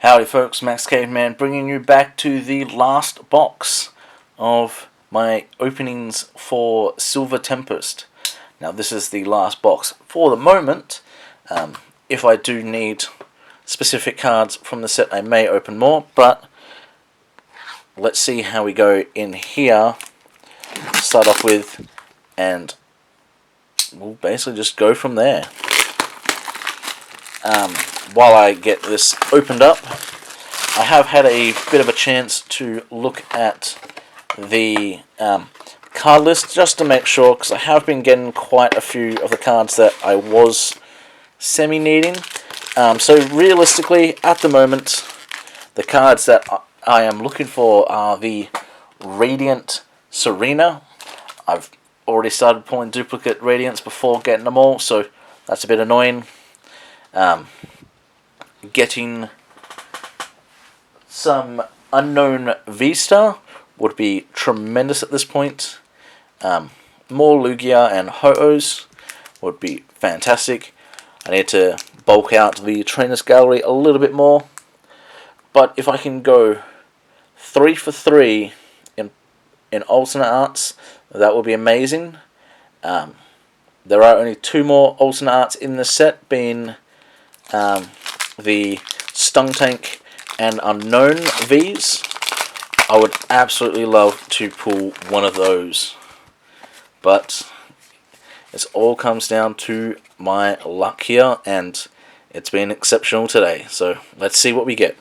Howdy folks, Max Caveman bringing you back to the last box of my openings for Silver Tempest. Now this is the last box for the moment. If I do need specific cards from the set I may open more, but let's see how we go in here. Start off with, and we'll basically just go from there. While I get this opened up, I have had a bit of a chance to look at the card list just to make sure, because I have been getting quite a few of the cards that I was semi-needing. So realistically, at the moment, the cards that I am looking for are the Radiant Serena. I've already started pulling duplicate Radiants before getting them all, so that's a bit annoying. Getting some unknown V-Star would be tremendous at this point. More Lugia and Ho-Ohs would be fantastic. I need to bulk out the Trainers Gallery a little bit more. But if I can go 3 for 3 in alternate arts, that would be amazing. There are only 2 more alternate arts in this set, being the Stung Tank and Unknown Vs. I would absolutely love to pull one of those, but it all comes down to my luck here, and it's been exceptional today. So let's see what we get.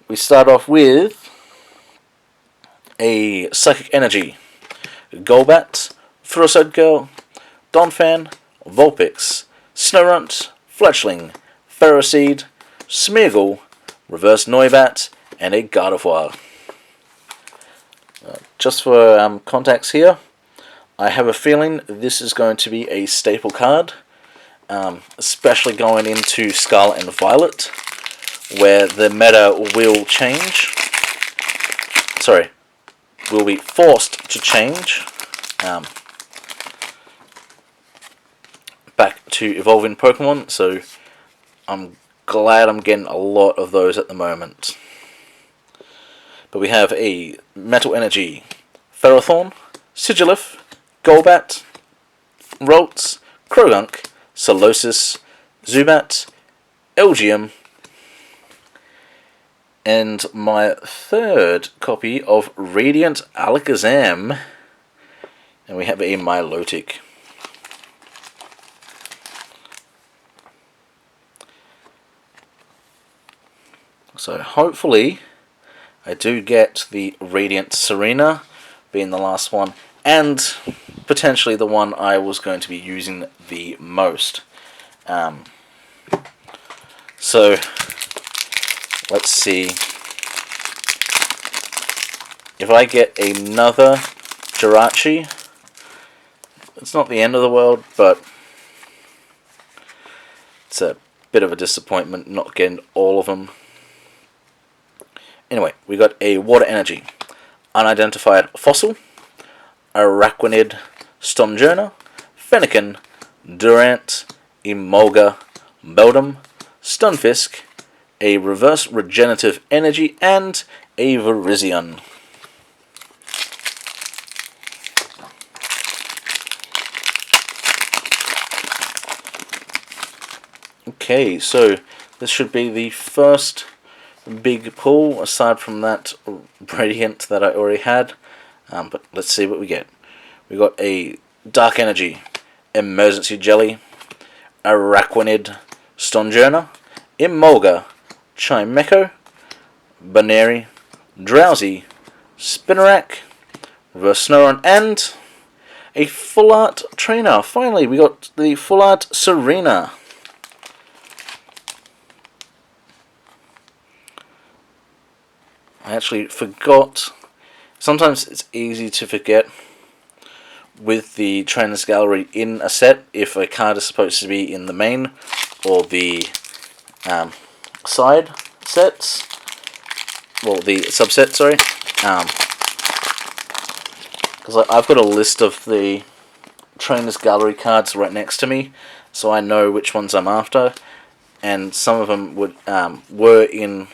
We start off with a Psychic Energy, Golbat, Ferrocide Girl, Donphan, Vulpix, Snorunt, Fletchling, Ferroseed, Smeargle, Reverse Noibat, and a Gardevoir. Just for context here, I have a feeling this is going to be a staple card, especially going into Scarlet and Violet, where the meta will change. Sorry, will be forced to change back to evolving Pokemon, so I'm glad I'm getting a lot of those at the moment. But we have a Metal Energy, Ferrothorn, Sigilyph, Golbat, Ralts, Croagunk, Solosis, Zubat, Elgium, and my third copy of Radiant Alakazam, and we have a Milotic. So hopefully I do get the Radiant Serena, being the last one, and potentially the one I was going to be using the most. So let's see. If I get another Jirachi, it's not the end of the world, but it's a bit of a disappointment not getting all of them. Anyway, we got a Water Energy, Unidentified Fossil, Araquanid, Stonjourner, Fennekin, Durant, Emolga, Beldum, Stunfisk, a Reverse Regenerative Energy, and a Virizion. Okay, so this should be the first big pull, aside from that Radiant that I already had. But let's see what we get. We got a Dark Energy, Emergency Jelly, Araquanid, Stonjourner, Emolga, Chimecho, Baneri, Drowsy, Spinarak, Reverse Snorunt, and a Full Art Trainer. Finally, we got the Full Art Serena. I actually forgot. Sometimes it's easy to forget with the Trainers Gallery in a set if a card is supposed to be in the main or the side sets. Well, the subset, sorry. Because I've got a list of the Trainers Gallery cards right next to me, so I know which ones I'm after. And some of them were in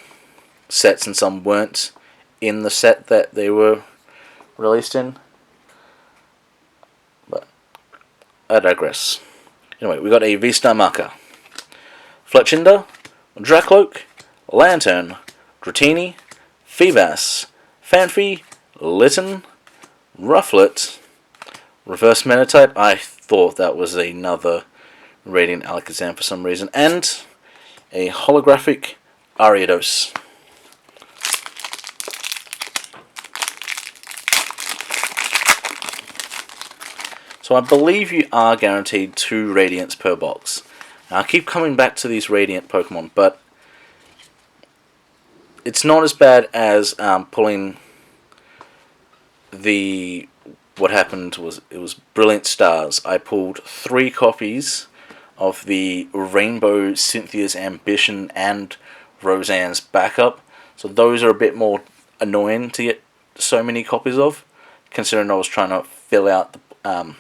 sets and some weren't in the set that they were released in. But I digress. Anyway, we got a V-Star marker. Fletchinder, Drakloak, Lantern, Dratini, Feebas, Fanfi, Litten, Rufflet, Reverse Meditite. I thought that was another Radiant Alakazam for some reason. And a holographic Ariados. So I believe you are guaranteed 2 Radiants per box. Now I keep coming back to these Radiant Pokemon, but it's not as bad as pulling the... What happened was, it was Brilliant Stars. I pulled 3 copies of the Rainbow Cynthia's Ambition and Roseanne's backup. So those are a bit more annoying to get so many copies of, considering I was trying to fill out the,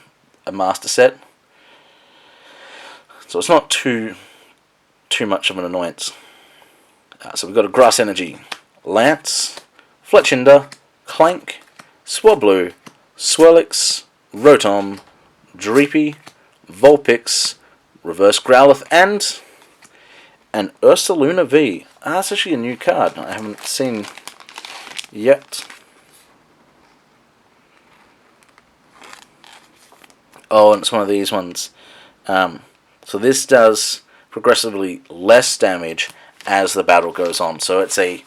a master set. So it's not too much of an annoyance. So we've got a Grass Energy, Lance, Fletchinder, Clank, Swablu, Swirlix, Rotom, Dreepy, Vulpix, Reverse Growlithe, and an Ursaluna V. That's actually a new card I haven't seen yet. Oh, and it's one of these ones. So this does progressively less damage as the battle goes on. So it's a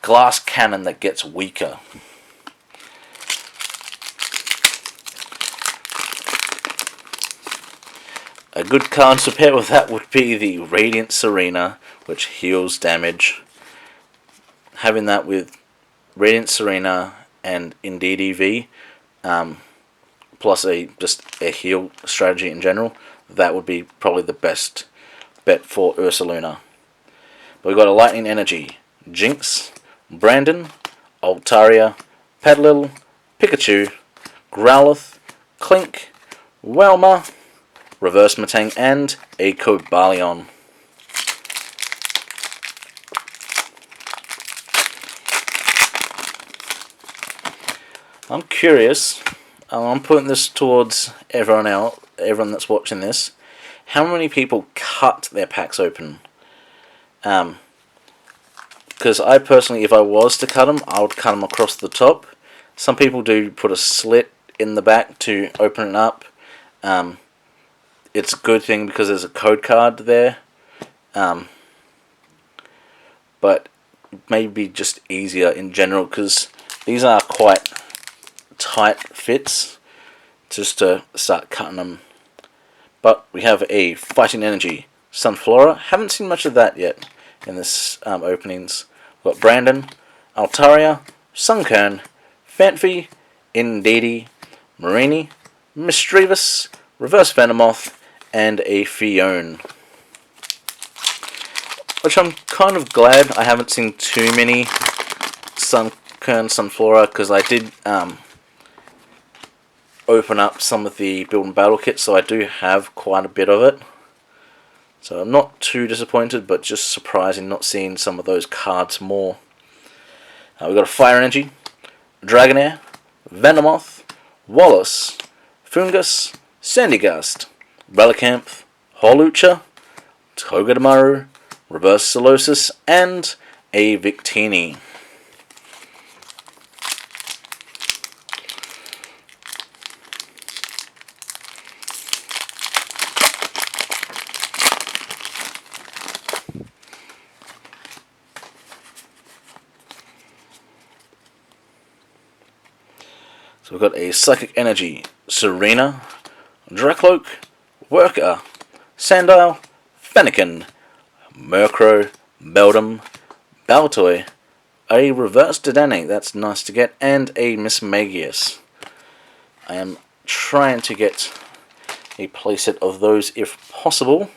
glass cannon that gets weaker. A good card to pair with that would be the Radiant Serena, which heals damage. Having that with Radiant Serena and Indeedee V, plus just a heal strategy in general, that would be probably the best bet for Ursaluna. But we've got a Lightning Energy, Jinx, Brandon, Altaria, Padlil, Pikachu, Growlithe, Clink, Welma, Reverse Metang, and a Cobalion. I'm curious, I'm putting this towards everyone that's watching this. How many people cut their packs open? Because I personally, if I was to cut them, I would cut them across the top. Some people do put a slit in the back to open it up. It's a good thing because there's a code card there. But maybe just easier in general, because these are quite tight fits just to start cutting them. But we have a Fighting Energy, Sunflora. Haven't seen much of that yet in this openings. We've got Brandon, Altaria, Sunkern, Fanfi, Indeedee, Marini, Misdreavus, Reverse Venomoth, and a Fione. Which I'm kind of glad I haven't seen too many Sunkern, Sunflora, because I did open up some of the build and battle kits, so I do have quite a bit of it. So I'm not too disappointed, but just surprising not seeing some of those cards more. We've got a Fire Energy, Dragonair, Venomoth, Wallace, Fungus, Sandygast, Relicanth, Hawlucha, Togedemaru, Reverse Solosis, and a Victini. So we've got a Psychic Energy, Serena, Drakloak, Worker, Sandile, Fennekin, Murkrow, Beldum, Baltoy, a Reverse Dedenne, that's nice to get, and a Mismagius. I am trying to get a playset of those if possible.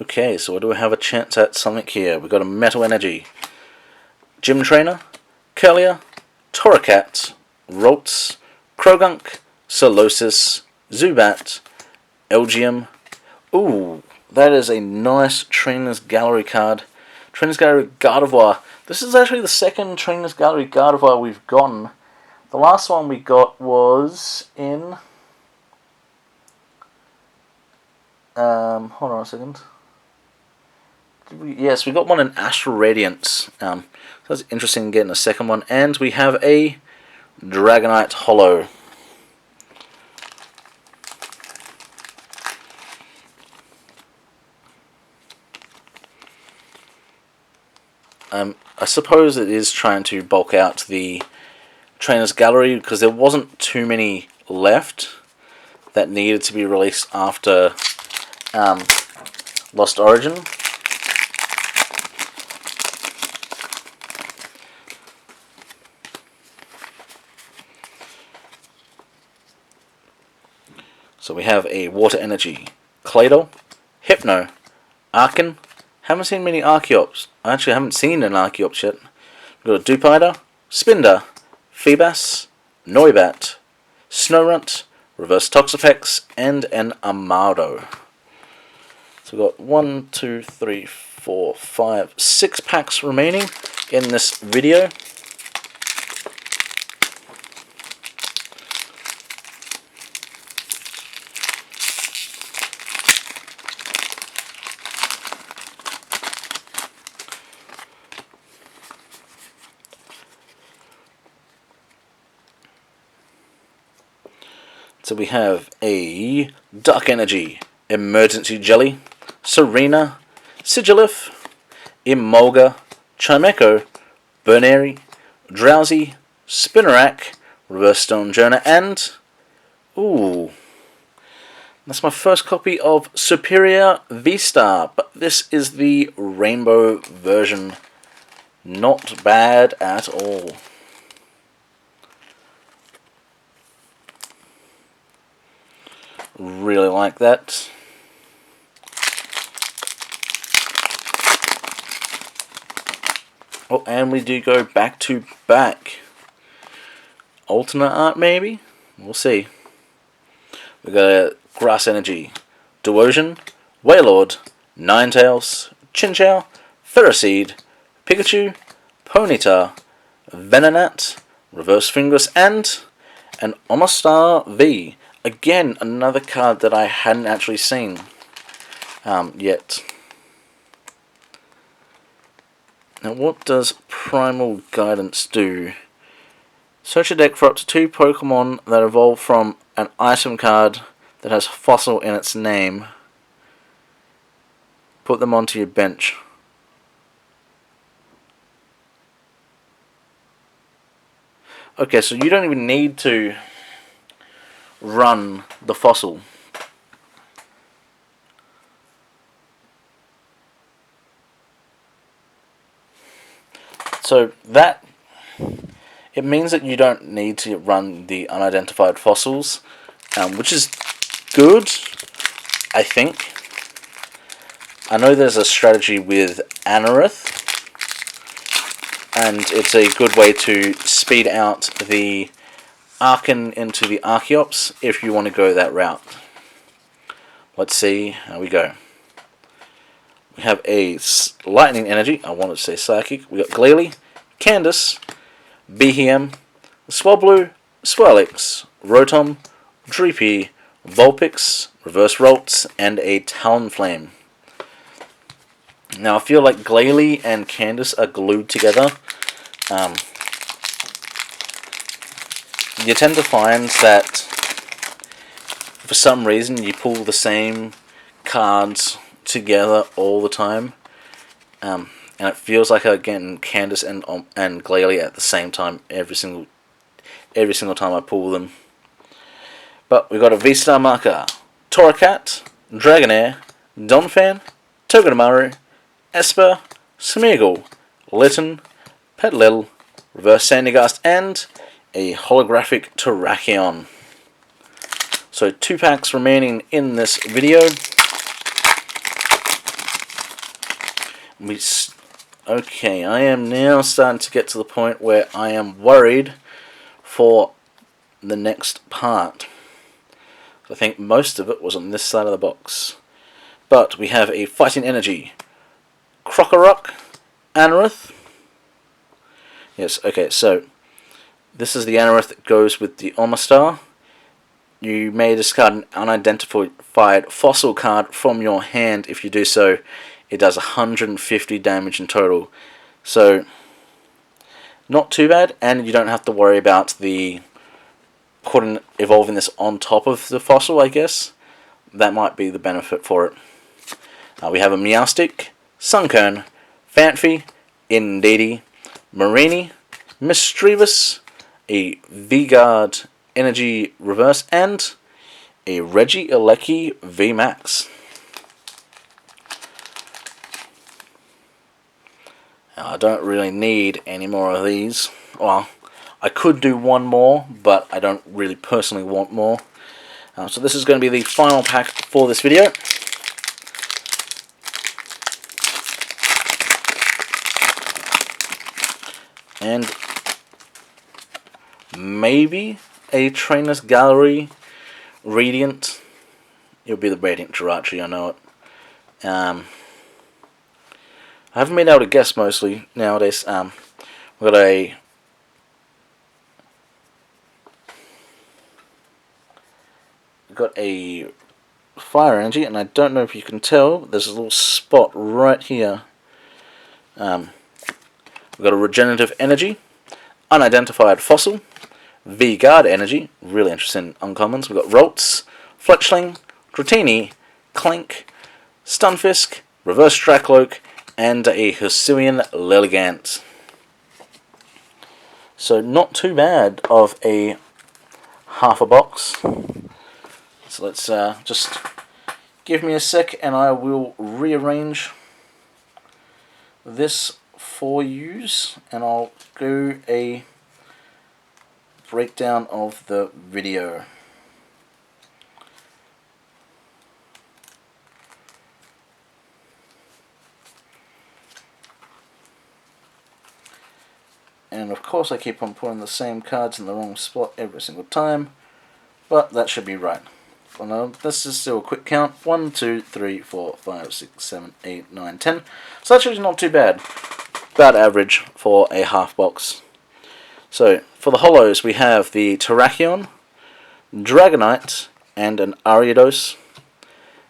Okay, so do we have a chance at something here? We've got a Metal Energy, Gym Trainer, Curlier, Torracat, Ralts, Krogunk, Solosis, Zubat, Elgium. Ooh, that is a nice Trainers Gallery card. Trainers Gallery Gardevoir. This is actually the second Trainers Gallery Gardevoir we've gotten. The last one we got was in... hold on a second. Yes, we got one in Astral Radiance. So that's interesting getting a second one. And we have a Dragonite Holo. I suppose it is trying to bulk out the Trainers Gallery because there wasn't too many left that needed to be released after Lost Origin. So we have a Water Energy, Claydol, Hypno, Arcan. Haven't seen many Archeops. I actually haven't seen an Archeops yet. We've got a Dupiter, Spinder, Feebas, Noibat, Snorunt, Reverse Toxapex, and an Amado. So we've got 1, 2, 3, 4, 5, 6 packs remaining in this video. So we have a Dark Energy, Emergency Jelly, Serena, Sigilif, Emolga, Chimecho, Burnary, Drowsy, Spinarak, Reverse Stonjourner, and... ooh, that's my first copy of Superior V-Star, but this is the rainbow version. Not bad at all. Really like that. Oh, and we do go back to back. Alternate art, maybe? We'll see. We've got a Grass Energy, Duosion, Wailord, Ninetales, Chinchou, Ferroseed, Pikachu, Ponyta, Venonat, Reverse Fingus, and an Omastar V. Again, another card that I hadn't actually seen yet. Now, what does Primal Guidance do? Search your deck for up to 2 Pokemon that evolve from an item card that has Fossil in its name. Put them onto your bench. Okay, so you don't even need to run the Fossil. So that, it means that you don't need to run the unidentified fossils, which is good, I think. I know there's a strategy with Anorith, and it's a good way to speed out the Arcan into the Archeops if you want to go that route. Let's see how we go. We have a Lightning Energy, I wanted to say Psychic. We got Glalie, Candace, Behem, Swablu, Swirlix, Rotom, Dreepy, Vulpix, Reverse Ralts, and a Talonflame. Now I feel like Glalie and Candace are glued together. You tend to find that for some reason you pull the same cards together all the time, and it feels like I'm getting Candace and Glalie at the same time every single time I pull them. But we've got a V-Star marker, Torracat, Dragonair, Donphan, Togedemaru, Esper, Smeargle, Litten, Petlil, Reverse Sandygast, and a holographic Terrakion. So 2 packs remaining in this video. Okay, I am now starting to get to the point where I am worried for the next part. I think most of it was on this side of the box. But we have a Fighting Energy, Krokorok, Anorith. Yes, okay, so this is the Anorith that goes with the Omastar. You may discard an unidentified fossil card from your hand. If you do so, it does 150 damage in total. So, not too bad, and you don't have to worry about the evolving this on top of the fossil, I guess. That might be the benefit for it. We have a Meowstic, Sunkern, Fanfi, Indeedee, Mareanie, Mischievous, a V-Guard Energy Reverse, and a Regieleki VMAX. Now, I don't really need any more of these. Well, I could do one more, but I don't really personally want more. So this is going to be the final pack for this video. And maybe a Trainer's Gallery Radiant. It'll be the Radiant Jirachi, I know it. I haven't been able to guess mostly nowadays. We've got a Fire Energy, and I don't know if you can tell, but there's a little spot right here. We've got a Regenerative Energy, Unidentified Fossil, V-Guard Energy, really interesting uncommons. We've got Ralts, Fletchling, Dratini, Clank, Stunfisk, Reverse Dracloak, and a Hisuian Lilligant. So not too bad of a half a box. So let's just give me a sec and I will rearrange this for use, and I'll do a breakdown of the video. And of course I keep on putting the same cards in the wrong spot every single time, but that should be right. Well, no, let's just do a quick count. 1, 2, 3, 4, 5, 6, 7, 8, 9, 10. So that's actually not too bad. About average for a half box. So for the holos we have the Terrakion, Dragonite, and an Ariados.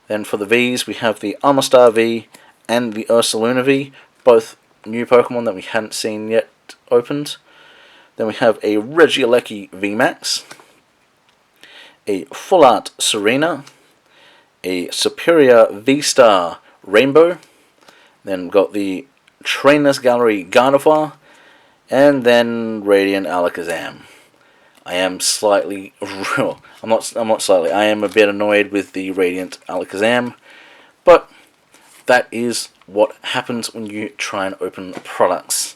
Then for the Vs we have the Omastar V and the Ursaluna V, both new Pokemon that we hadn't seen yet opened. Then we have a Regieleki VMAX, a Full Art Serena, a Superior V-Star Rainbow, then we've got the Trainer's Gallery Gardevoir, and then Radiant Alakazam. I am slightly, I'm not slightly, I am a bit annoyed with the Radiant Alakazam, but that is what happens when you try and open products.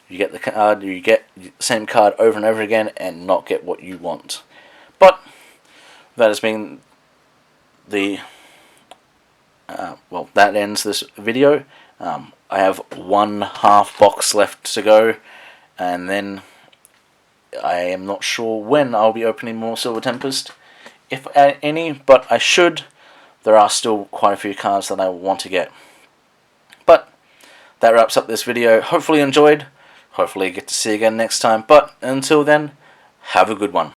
You get the card, you get the same card over and over again and not get what you want. But that has been the, well, that ends this video. I have one half box left to go, and then I am not sure when I'll be opening more Silver Tempest, if any, but I should. There are still quite a few cards that I want to get. But that wraps up this video. Hopefully you enjoyed. Hopefully you get to see you again next time. But until then, have a good one.